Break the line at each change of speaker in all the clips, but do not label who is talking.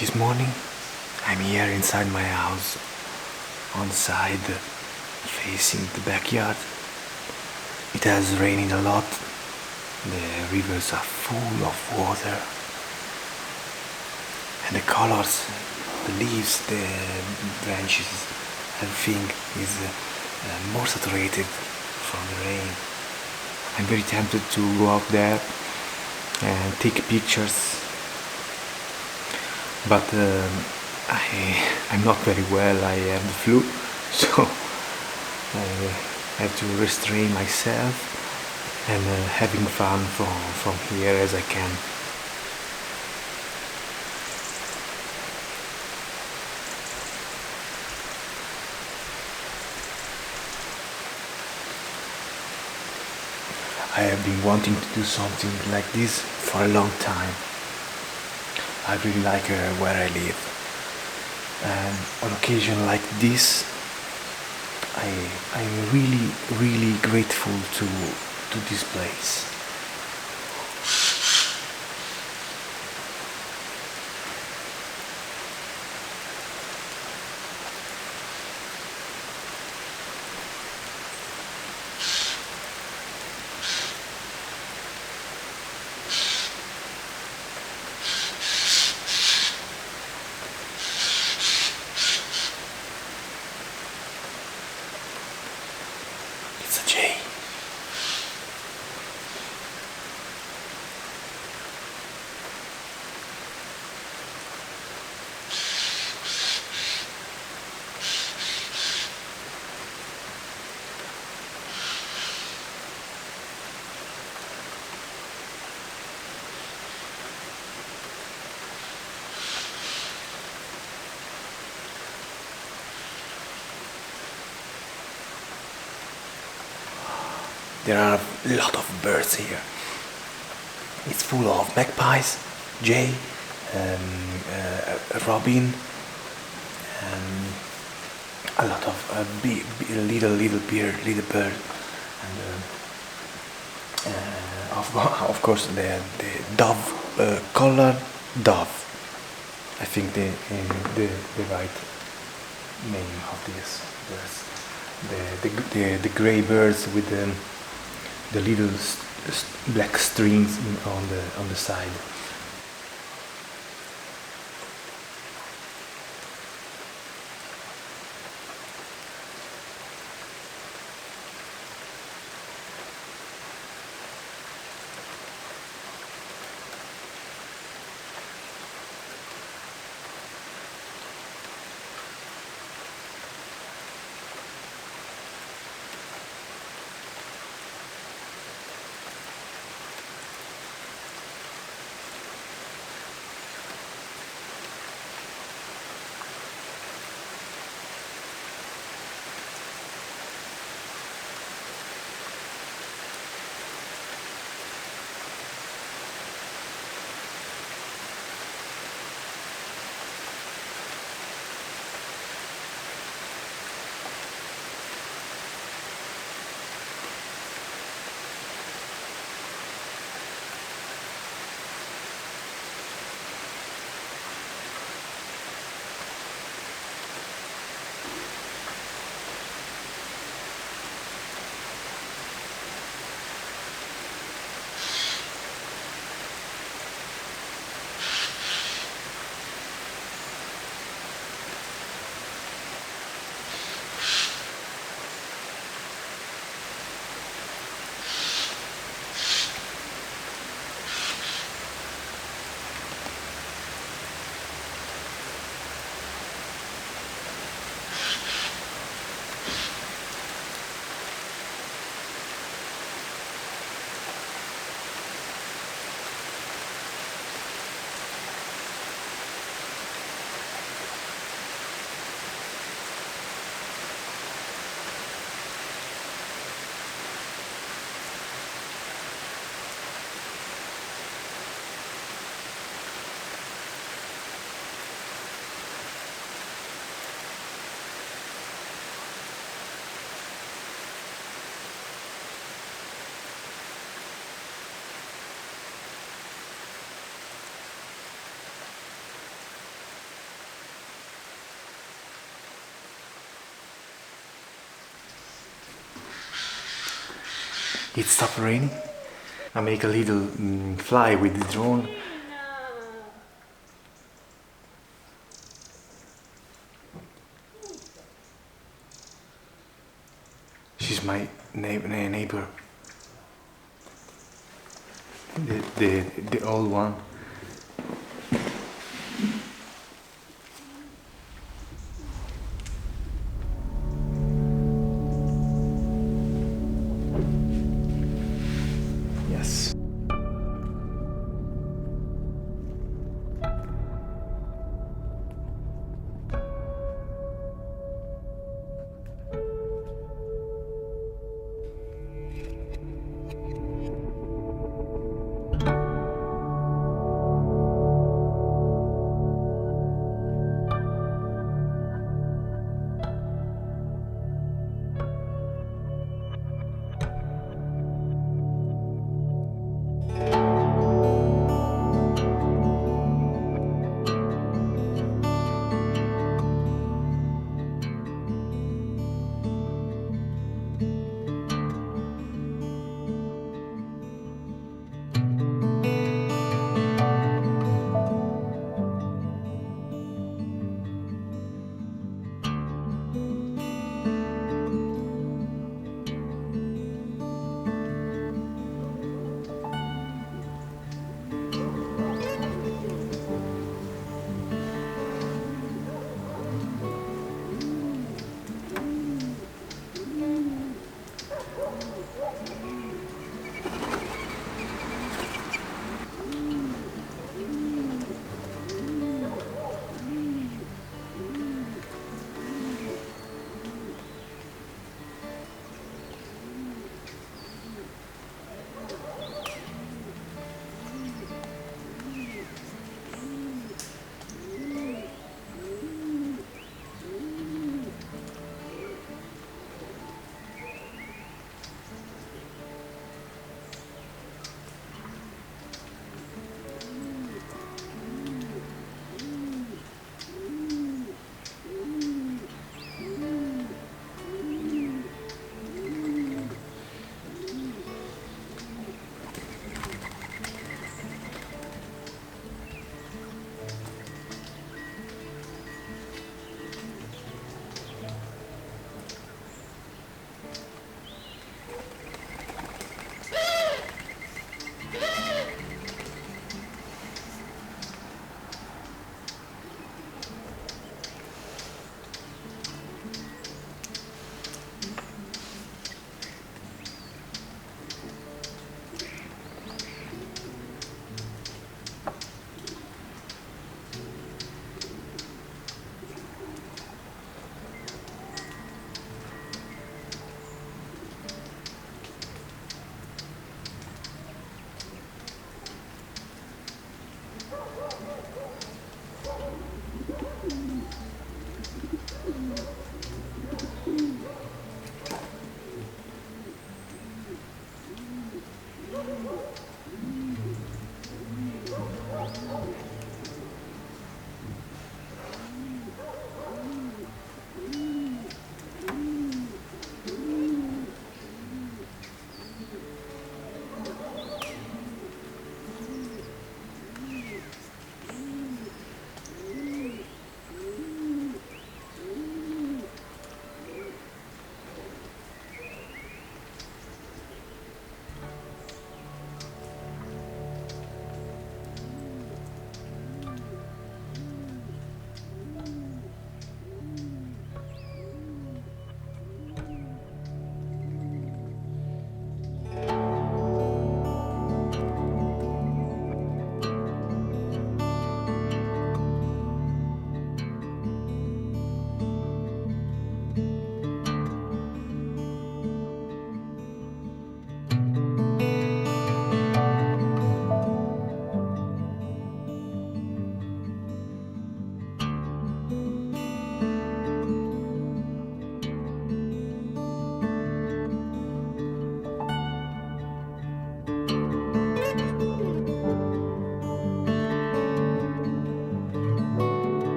This morning I'm here inside my house, on the side facing the backyard. It has rained a lot. The rivers are full of water, and the colors, the leaves, the branches, everything is more saturated from the rain. I'm very tempted to go out there and take pictures, but I'm not very well. I have the flu, so I have to restrain myself and having fun from here as I can. I have been wanting to do something like this for a long time. I really like where I live, and on occasion like this, I'm really grateful to this place. It's a J. There are a lot of birds here. It's full of magpies, jay, robin, and a lot of little bird, and of course the dove, colored dove. I think the right name of this birds. The gray birds with the little black strings on the side. It stopped raining. I make a little fly with the drone. She's my neighbor. The old one. Yes.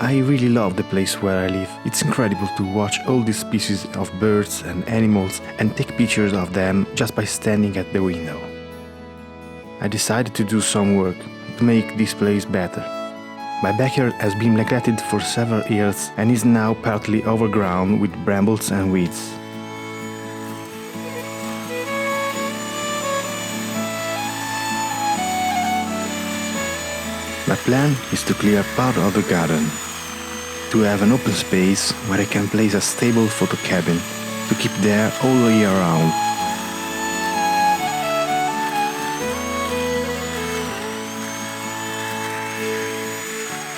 I really love the place where I live. It's incredible to watch all these species of birds and animals and take pictures of them just by standing at the window. I decided to do some work to make this place better. My backyard has been neglected for several years and is now partly overgrown with brambles and weeds. My plan is to clear part of the garden, to have an open space where I can place a stable photo cabin to keep there all the year round.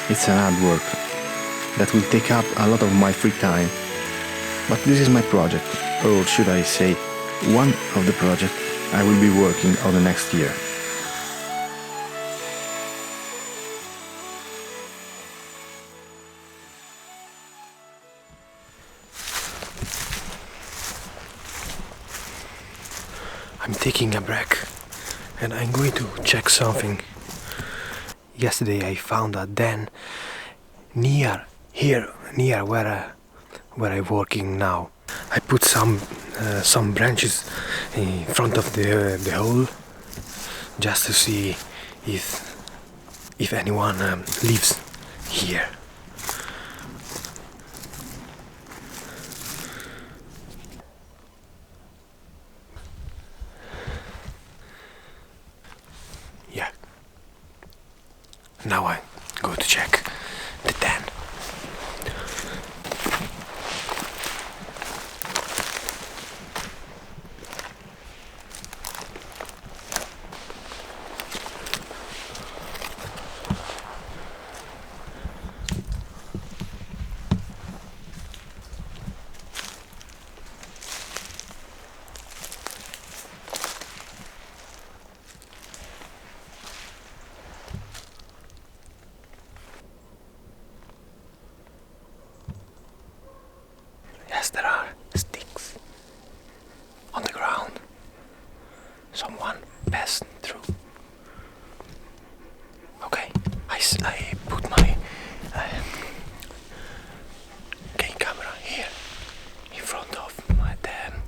It's an hard work that will take up a lot of my free time, but this is my project, or should I say, one of the projects I will be working on the next year. I'm taking a break and I'm going to check something. Yesterday I found a den near where I'm working now. I put some branches in front of the hole just to see if anyone lives here. Yeah. Now I go to check the den. Yes, there are sticks on the ground. Someone passed through. Okay, I put my game camera here in front of the den.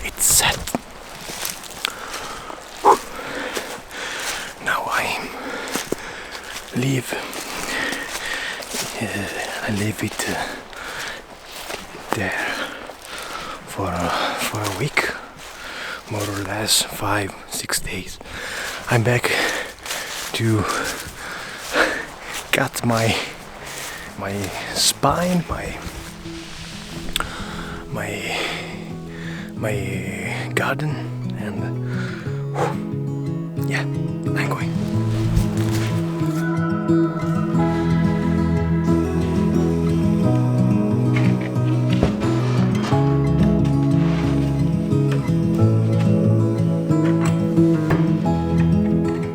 It's set. Now I leave it there for a week, more or less 5-6 days. I'm back to cut my spine, my garden, and yeah, I'm going.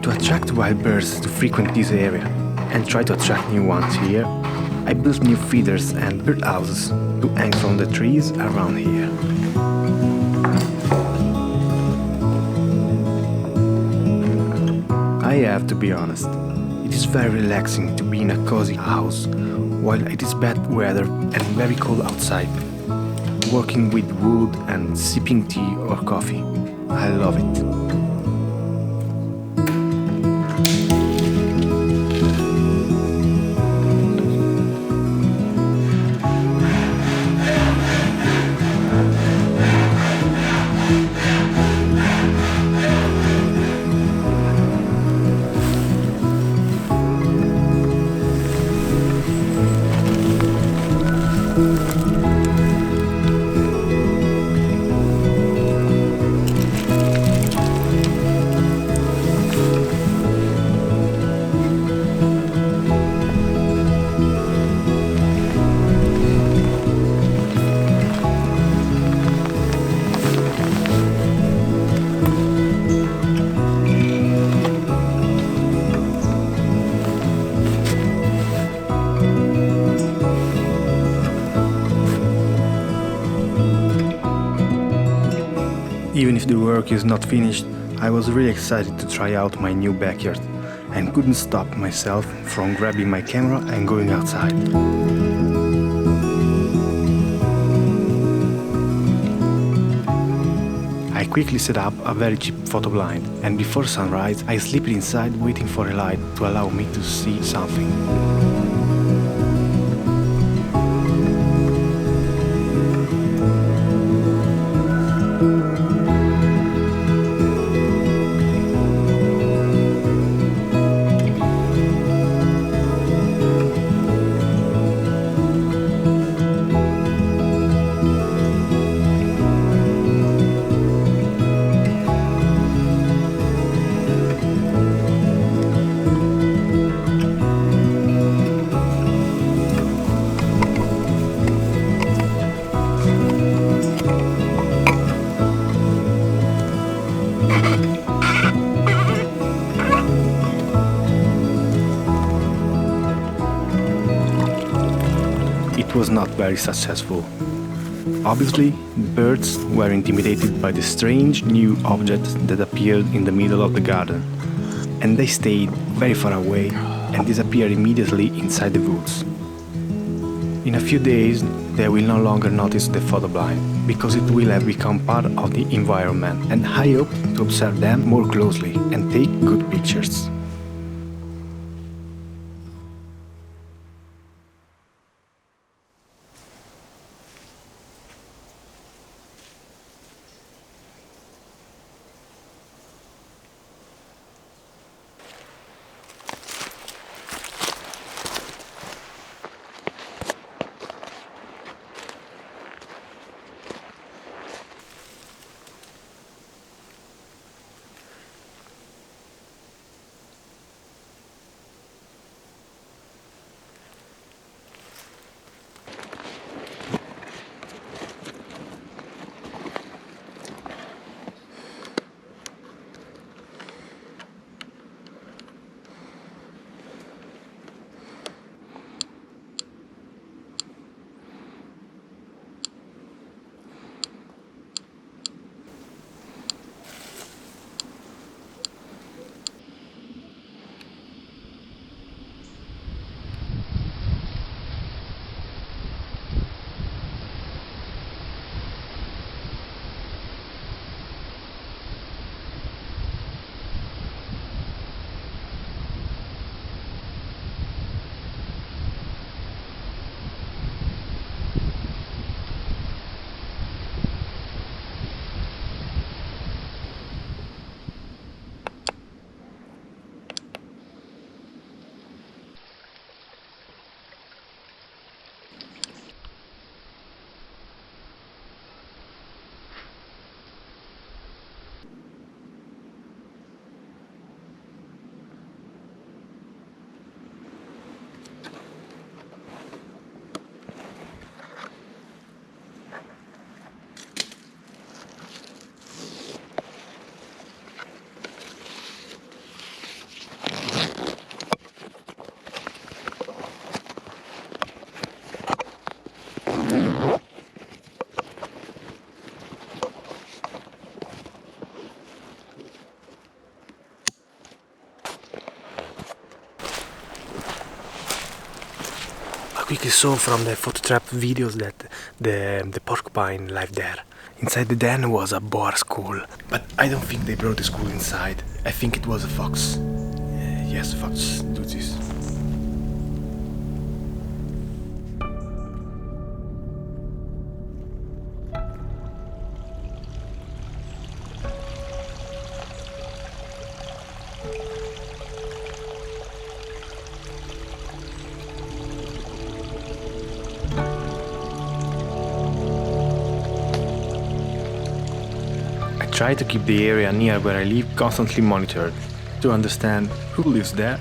To attract wild birds to frequent this area and try to attract new ones here, I built new feeders and birdhouses to hang from the trees around here. I have to be honest, it is very relaxing to be in a cozy house while it is bad weather and very cold outside, working with wood and sipping tea or coffee. I love it. Even if the work is not finished, I was really excited to try out my new backyard and couldn't stop myself from grabbing my camera and going outside. I quickly set up a very cheap photo blind, and before sunrise I slipped inside waiting for a light to allow me to see something. It was not very successful. Obviously, the birds were intimidated by the strange new object that appeared in the middle of the garden, and they stayed very far away and disappeared immediately inside the woods. In a few days, they will no longer notice the photo blind, because it will have become part of the environment, and I hope to observe them more closely and take good pictures. I quickly saw from the photo trap videos that the porcupine lived there. Inside the den was a boar skull, but I don't think they brought the skull inside. I think it was a fox. Yes, fox do this. I try to keep the area near where I live constantly monitored to understand who lives there,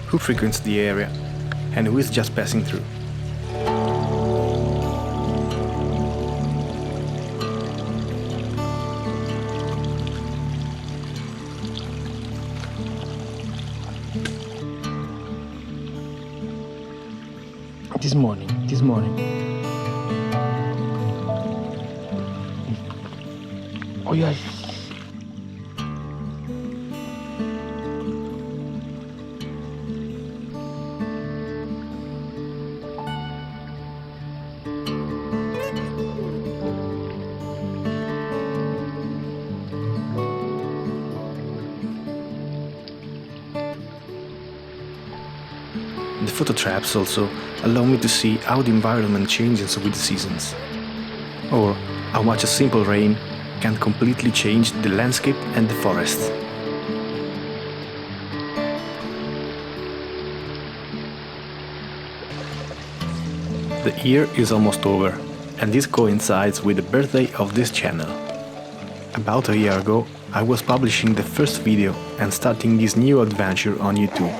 who frequents the area, and who is just passing through. This morning. Oh yeah. The photo traps also allow me to see how the environment changes with the seasons, or how much a simple rain can completely change the landscape and the forest. The year is almost over, and this coincides with the birthday of this channel. About a year ago, I was publishing the first video and starting this new adventure on YouTube.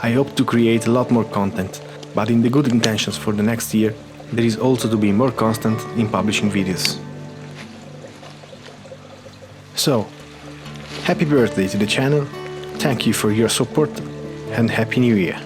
I hope to create a lot more content, but in the good intentions for the next year, there is also to be more constant in publishing videos. So, happy birthday to the channel, thank you for your support, and Happy New Year!